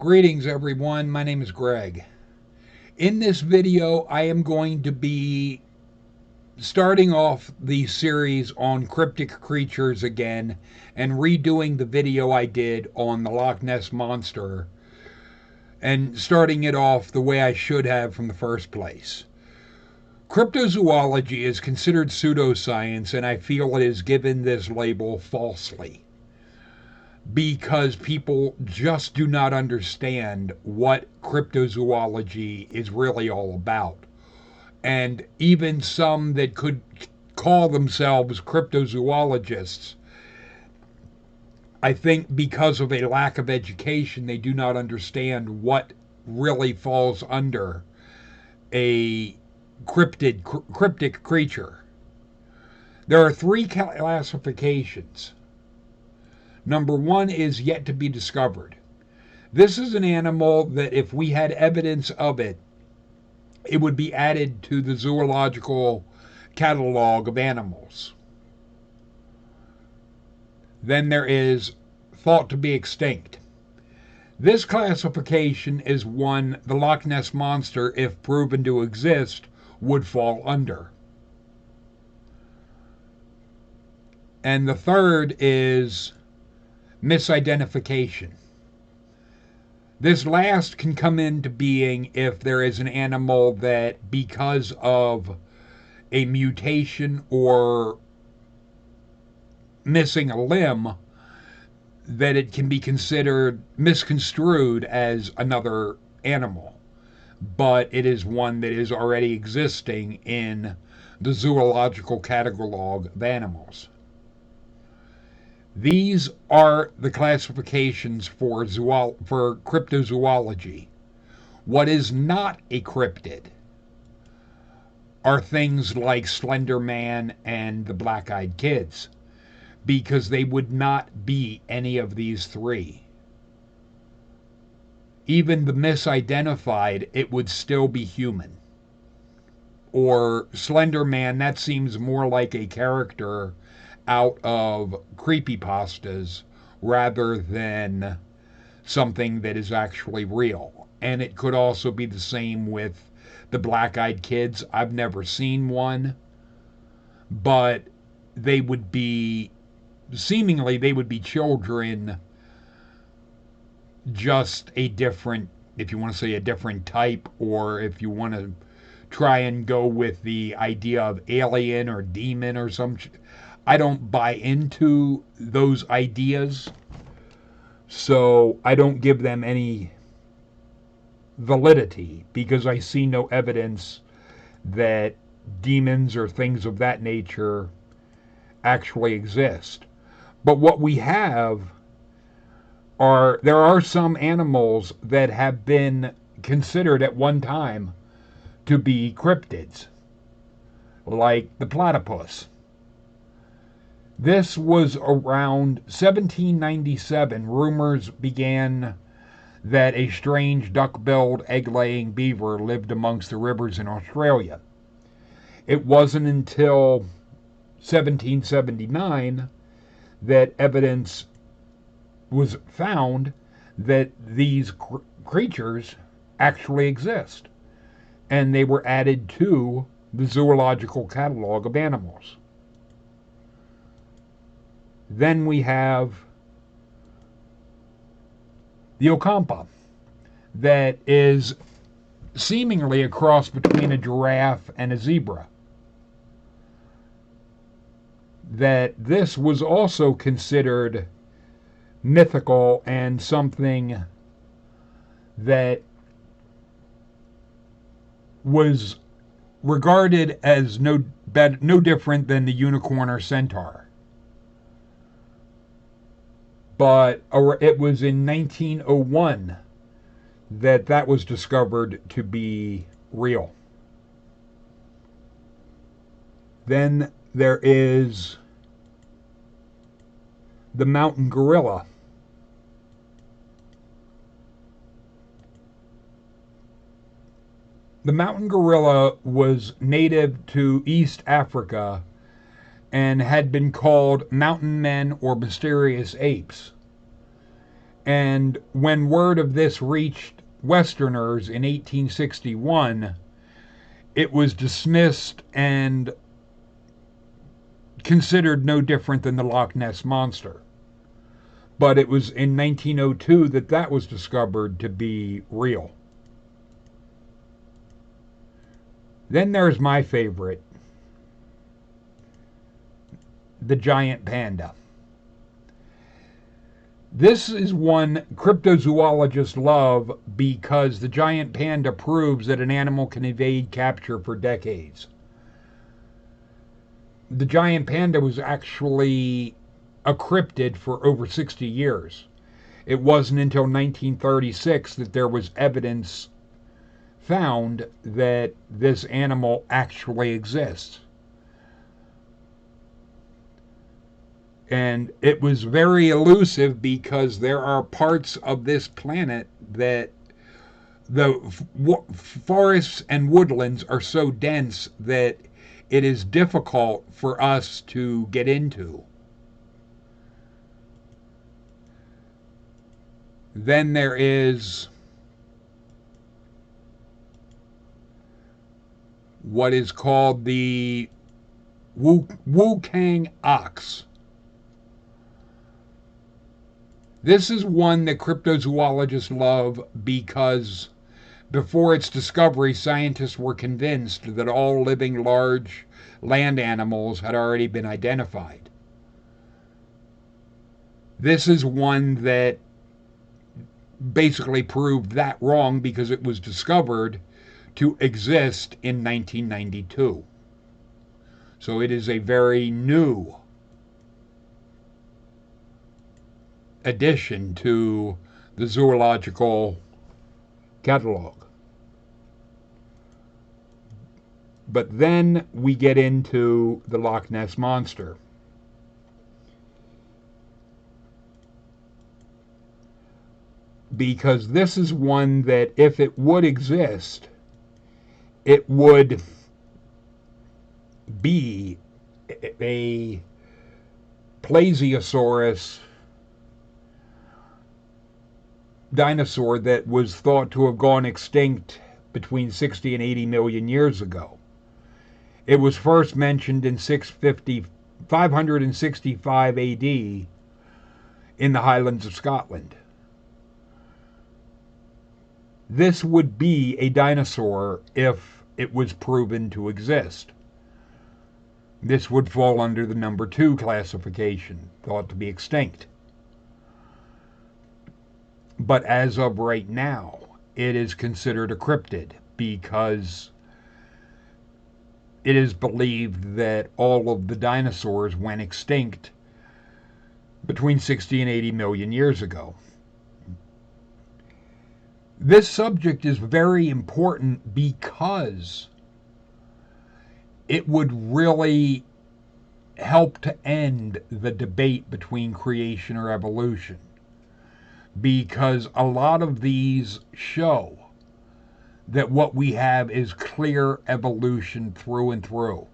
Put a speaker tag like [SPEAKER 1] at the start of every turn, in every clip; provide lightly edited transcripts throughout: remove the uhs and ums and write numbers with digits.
[SPEAKER 1] Greetings everyone, my name is Greg. In this video I am going to be starting off the series on cryptic creatures again and redoing the video I did on the Loch Ness Monster and starting it off the way I should have from the first place. Cryptozoology is considered pseudoscience, and I feel it is given this label falsely, because people just do not understand what cryptozoology is really all about. And even some that could call themselves cryptozoologists, I think because of a lack of education, they do not understand what really falls under a cryptic creature. There are three classifications. Number one is yet to be discovered. This is an animal that if we had evidence of it, it would be added to the zoological catalog of animals. Then there is thought to be extinct. This classification is one the Loch Ness Monster, if proven to exist, would fall under. And the third is misidentification. This last can come into being if there is an animal that, because of a mutation or missing a limb, that it can be considered misconstrued as another animal, but it is one that is already existing in the zoological catalog of animals. These are the classifications for cryptozoology. What is not a cryptid are things like Slender Man and the Black-Eyed Kids, because they would not be any of these three. Even the misidentified, it would still be human. Or Slender Man, that seems more like a character out of creepypastas rather than something that is actually real. And it could also be the same with the Black-Eyed Kids. I've never seen one, but they would be, seemingly they would be children, just a different, if you want to say a different type, or if you want to try and go with the idea of alien or demon or some, I don't buy into those ideas, so I don't give them any validity, because I see no evidence that demons or things of that nature actually exist. But what we have are, there are some animals that have been considered at one time to be cryptids, like the platypus. This was around 1797. Rumors began that a strange duck-billed egg-laying beaver lived amongst the rivers in Australia. It wasn't until 1779 that evidence was found that these creatures actually exist, and they were added to the zoological catalog of animals. Then we have the Okampa, that is seemingly a cross between a giraffe and a zebra. That this was also considered mythical and something that was regarded as no different than the unicorn or centaur. But it was in 1901 that was discovered to be real. Then there is the mountain gorilla. The mountain gorilla was native to East Africa and had been called mountain men or mysterious apes. And when word of this reached Westerners in 1861, it was dismissed and considered no different than the Loch Ness Monster. But it was in 1902 that that was discovered to be real. Then there's my favorite, the giant panda. This is one cryptozoologists love because the giant panda proves that an animal can evade capture for decades. The giant panda was actually a cryptid for over 60 years. It wasn't until 1936 that there was evidence found that this animal actually exists. And it was very elusive because there are parts of this planet that the forests and woodlands are so dense that it is difficult for us to get into. Then there is what is called the Wukang Ox. This is one that cryptozoologists love because before its discovery, scientists were convinced that all living large land animals had already been identified. This is one that basically proved that wrong because it was discovered to exist in 1992. So it is a very new addition to the zoological catalog. But then we get into the Loch Ness Monster. Because this is one that, if it would exist, it would be a plesiosaurus dinosaur that was thought to have gone extinct between 60 and 80 million years ago. It was first mentioned in 565 AD in the Highlands of Scotland. This would be a dinosaur if it was proven to exist. This would fall under the number 2 classification, thought to be extinct. But as of right now, it is considered a cryptid because it is believed that all of the dinosaurs went extinct between 60 and 80 million years ago. This subject is very important because it would really help to end the debate between creation or evolution. Because a lot of these show that what we have is clear evolution through and through.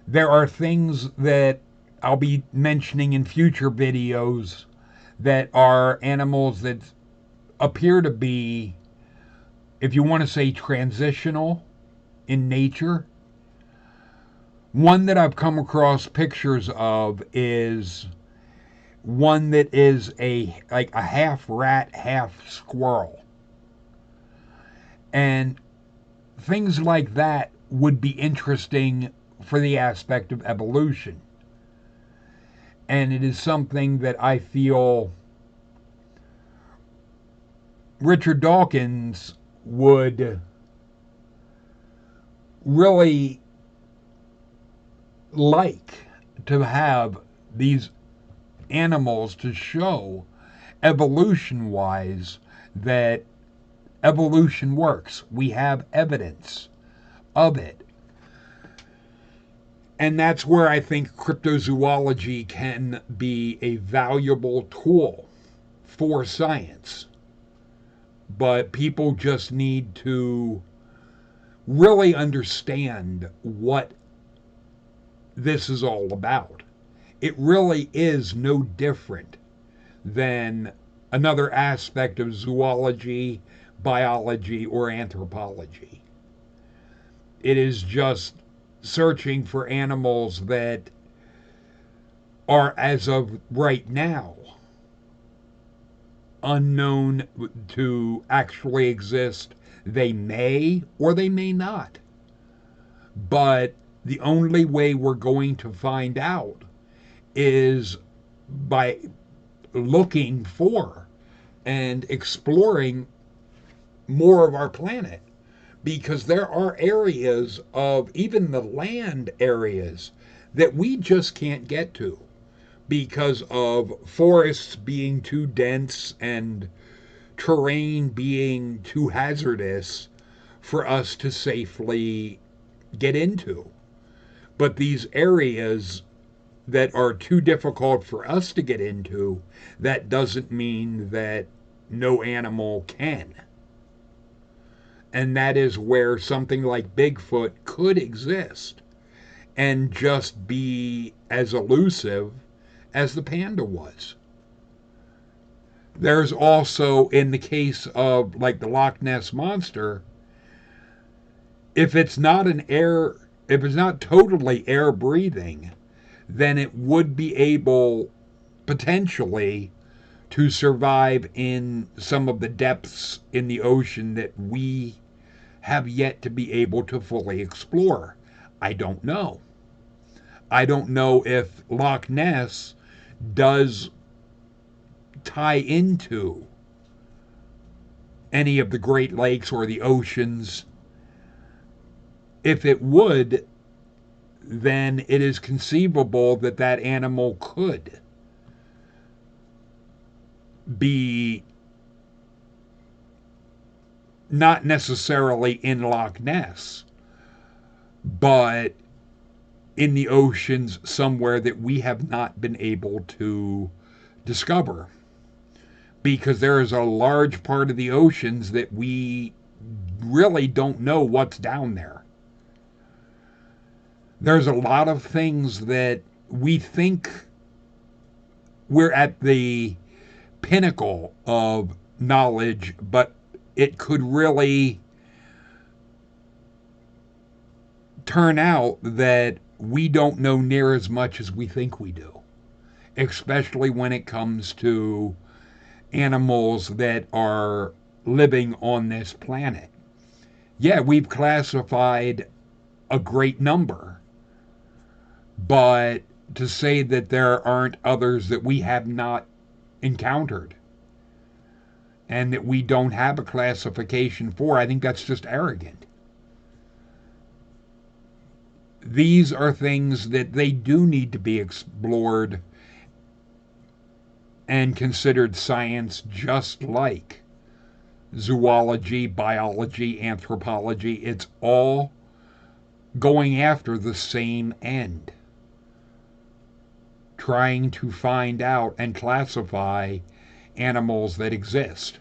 [SPEAKER 1] There are things that I'll be mentioning in future videos that are animals that appear to be, if you want to say, transitional in nature. One that I've come across pictures of is one that is like a half rat, half squirrel. And things like that would be interesting for the aspect of evolution. And it is something that I feel Richard Dawkins would really like to have these animals to show evolution-wise that evolution works. We have evidence of it. And that's where I think cryptozoology can be a valuable tool for science. But people just need to really understand what this is all about. It really is no different than another aspect of zoology, biology, or anthropology. It is just searching for animals that are, as of right now, unknown to actually exist. They may or they may not. But the only way we're going to find out is by looking for and exploring more of our planet. Because there are areas of even the land areas that we just can't get to because of forests being too dense and terrain being too hazardous for us to safely get into. But these areas that are too difficult for us to get into, that doesn't mean that no animal can. And that is where something like Bigfoot could exist and just be as elusive as the panda was. There's also, in the case of like the Loch Ness monster, if it's not totally air breathing, then it would be able potentially to survive in some of the depths in the ocean that we have yet to be able to fully explore. I don't know. I don't know if Loch Ness does tie into any of the Great Lakes or the oceans. If it would, then it is conceivable that that animal could be not necessarily in Loch Ness, but in the oceans somewhere that we have not been able to discover. Because there is a large part of the oceans that we really don't know what's down there. There's a lot of things that we think we're at the pinnacle of knowledge, but it could really turn out that we don't know near as much as we think we do, especially when it comes to animals that are living on this planet. Yeah, we've classified a great number, but to say that there aren't others that we have not encountered and that we don't have a classification for, I think that's just arrogant. These are things that they do need to be explored and considered science, just like zoology, biology, anthropology. It's all going after the same end, trying to find out and classify animals that exist.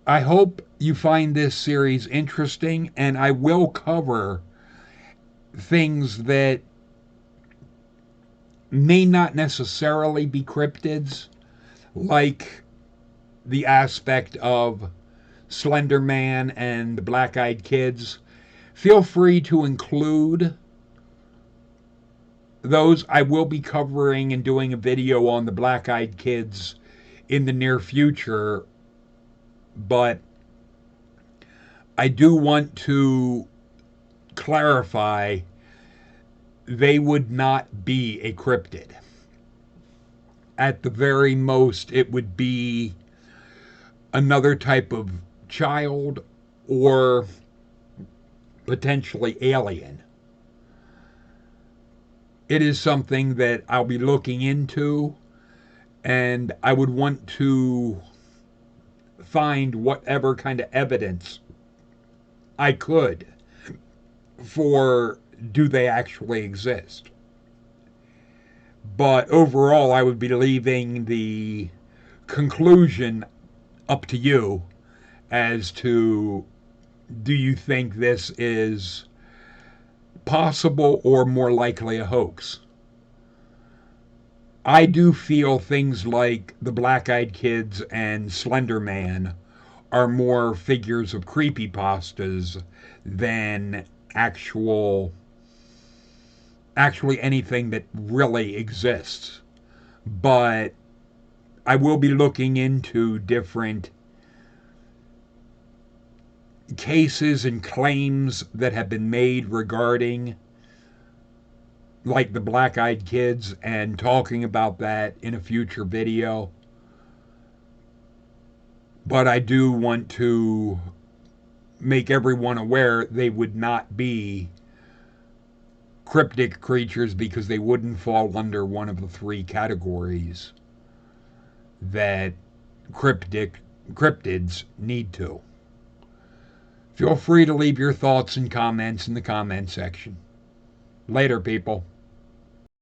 [SPEAKER 1] I hope you find this series interesting, and I will cover things that may not necessarily be cryptids, like the aspect of Slender Man and the Black-Eyed Kids. Feel free to include those. I will be covering and doing a video on the Black-Eyed Kids in the near future, but I do want to clarify they would not be a cryptid. At the very most, it would be another type of child or potentially alien. It is something that I'll be looking into, and I would want to find whatever kind of evidence I could for do they actually exist. But overall, I would be leaving the conclusion up to you as to, do you think this is possible or more likely a hoax? I do feel things like the Black Eyed Kids and Slender Man are more figures of creepypastas than actual actually anything that really exists. But I will be looking into different cases and claims that have been made regarding like the Black Eyed Kids and talking about that in a future video. But I do want to make everyone aware they would not be cryptic creatures because they wouldn't fall under one of the three categories that cryptids need to. Feel free to leave your thoughts and comments in the comment section. Later, people.